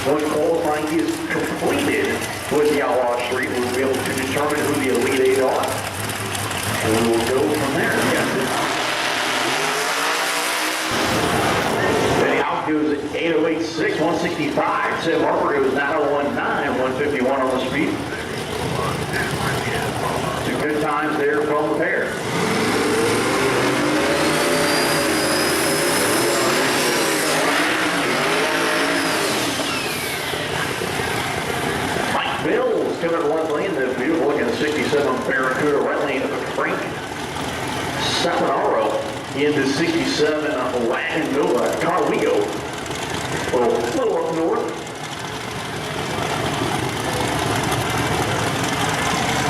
Once qualifying is completed with the Outlaw Street, we'll be able to determine who the Elite Eight are. And we'll go from there. Benny Out goes at 808.6, 165. Sam Harper goes 901.9, 151 on the speed. Two good times there from the pair. Mills coming to left lane, the beautiful looking 67 Barracuda, right lane Frank Saponaro in the 67 Latin Nova Carwego. A little up north.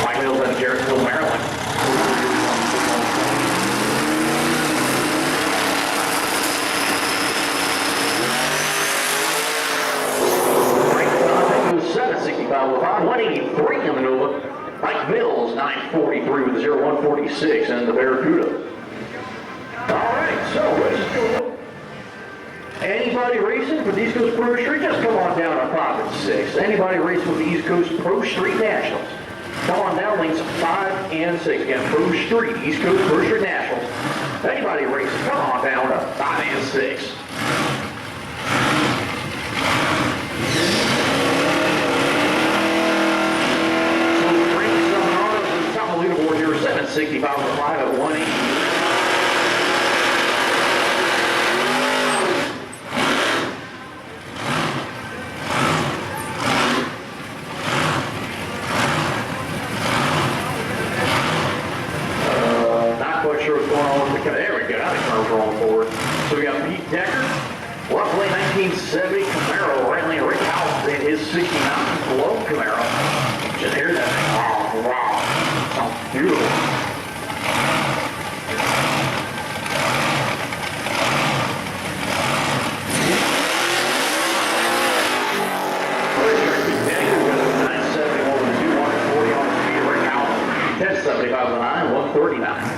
Mike Mills out of Jarrettsville, Maryland. With 183 in the Nova. Mike Mills, 943 with a 0146 and the Barracuda. All right, so let's just go. Anybody racing for the East Coast Pro Street, just come on down to 5 and 6. Anybody racing for the East Coast Pro Street Nationals, come on down lanes 5 and 6. Again, Pro Street, East Coast Pro Street Nationals. Anybody racing, come on down to 5 and 6. Leaderboard here, 765 with 5 at 180. Not quite sure what's going on with the Camaro. There we go. Now the Camaro's rolling forward. So we got Pete Decker, left lane 1970 Camaro, right lane Rick House in his 69 below Camaro. Just hear that thing. Oh, wow. Beautiful. $10.75 with 9, 139.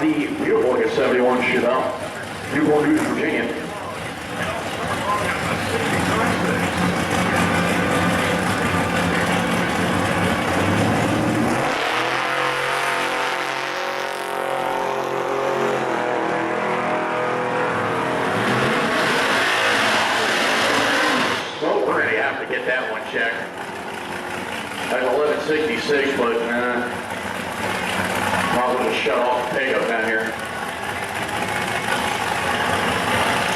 The beautiful looking 71 Chevy, Newport News, Virginia. So we're going to have to get that one checked. That's 1166, but might as well just shut off the pickup down here.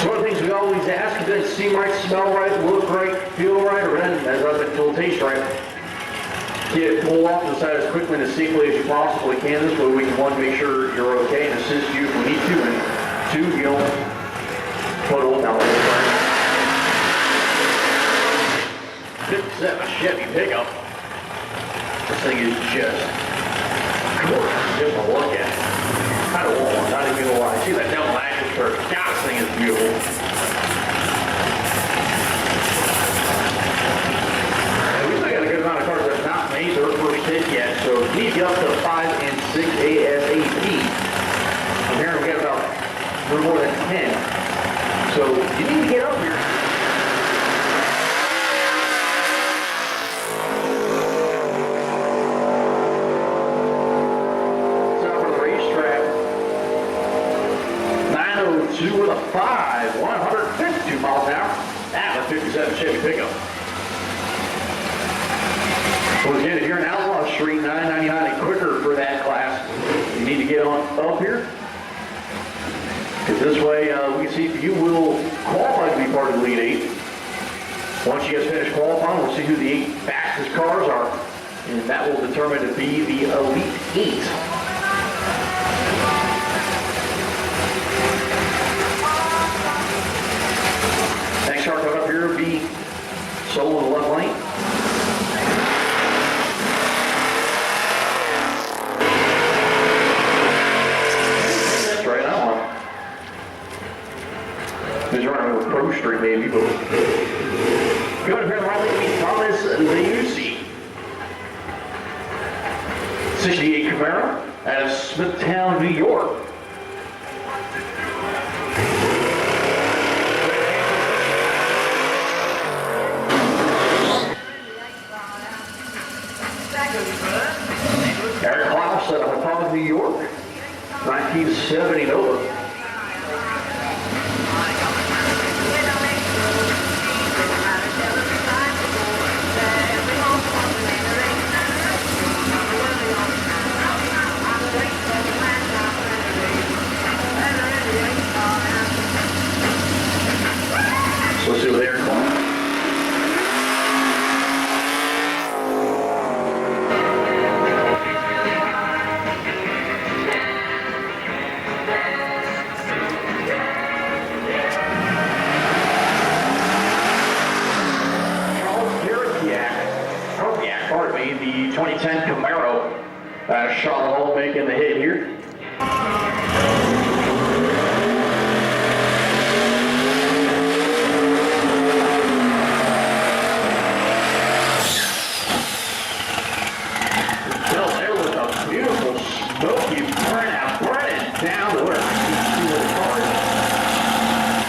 So one of the things we always ask, does it seem right, smell right, look right, feel right, or then, as I've been told, taste right? Get it pulled off to the side as quickly and as safely as you possibly can. This way we can, one, make sure you're okay and assist you if we need to, and two, you don't put a look out there. 57 Chevy pickup. This thing is just just a look at it. I don't want one, not even gonna lie. See that double action curve. God, this thing is beautiful. And we still got a good amount of cars that have not made their first hit yet, so we need to get up to 5 and 6 ASAP. From here we got about a little more than 10. So you need to get up here. With a 5, 152 miles an hour. That was 57 Chevy pickup. So again, if you're in Outlaw Street, 999 and quicker for that class, you need to get on up here. Because this way, we can see if you will qualify to be part of the Elite 8. Once you guys finish qualifying, we'll see who the 8 fastest cars are. And that will determine to be the Elite 8. Next car coming up here will be Solo in the left lane. 370 Nova. Let's see what they're calling. The 2010 Camaro. Sean Hall making the hit here. Bill there with a beautiful smoky burnout, burning down the way.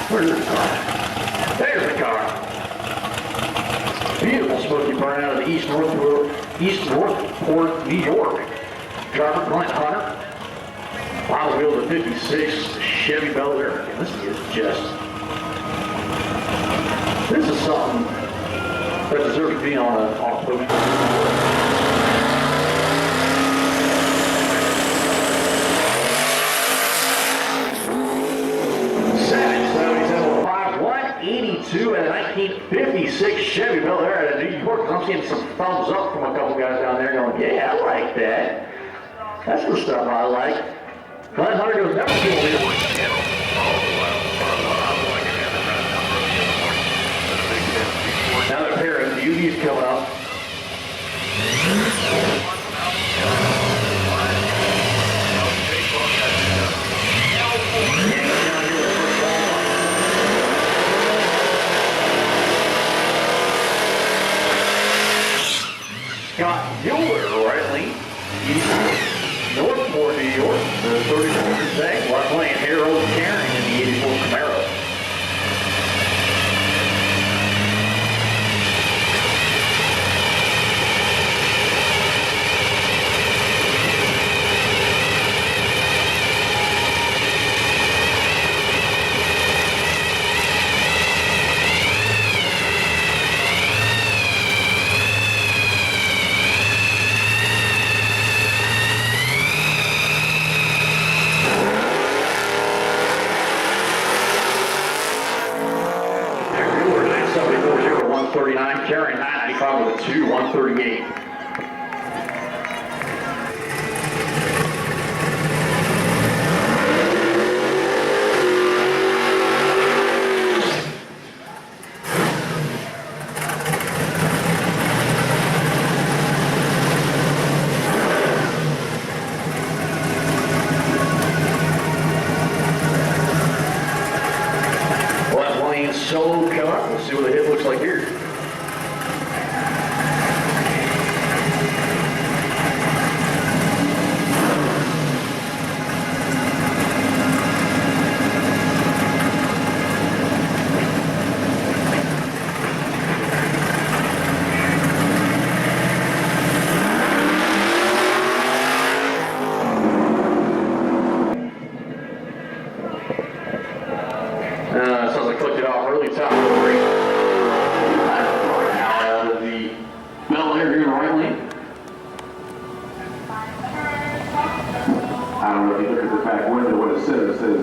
Where's the car? There's the car. Beautiful smoky burnout of the East Northport, New York. Driver Clint Hunter. Bottom wheel to 56 Chevy Bel Air. This is something that deserves to be on a poster. 182 and a 1956 Chevy Bel Air out of New York. I'm seeing some thumbs up from a couple guys down there going, yeah, I like that. That's the stuff I like. Clint Hunter goes, never feel it. Another pair of UVs coming up. Scott Mueller, rightly, Northport, New York, the 34 today. We're playing Harold Caring in the 84 Camaro. Carrying 995 with a 2, 138. Left lane solo cut. Let's see what the hit looks like here. Sounds like clicked it off really top of the ring. Now out of the Bel Air here in the right lane. I don't know if you look at the back window what it says. It says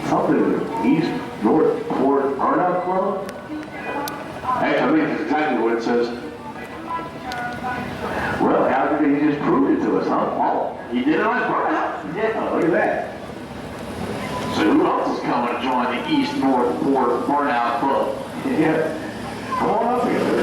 something East Northport Burnout Club. Actually, I think that's exactly what it says. Well, how did he just prove it to us, huh? Oh, he did it on his burnout? Yeah, look at that. So who else is coming to join the East Northport Burnout Club? Yeah, come on up here.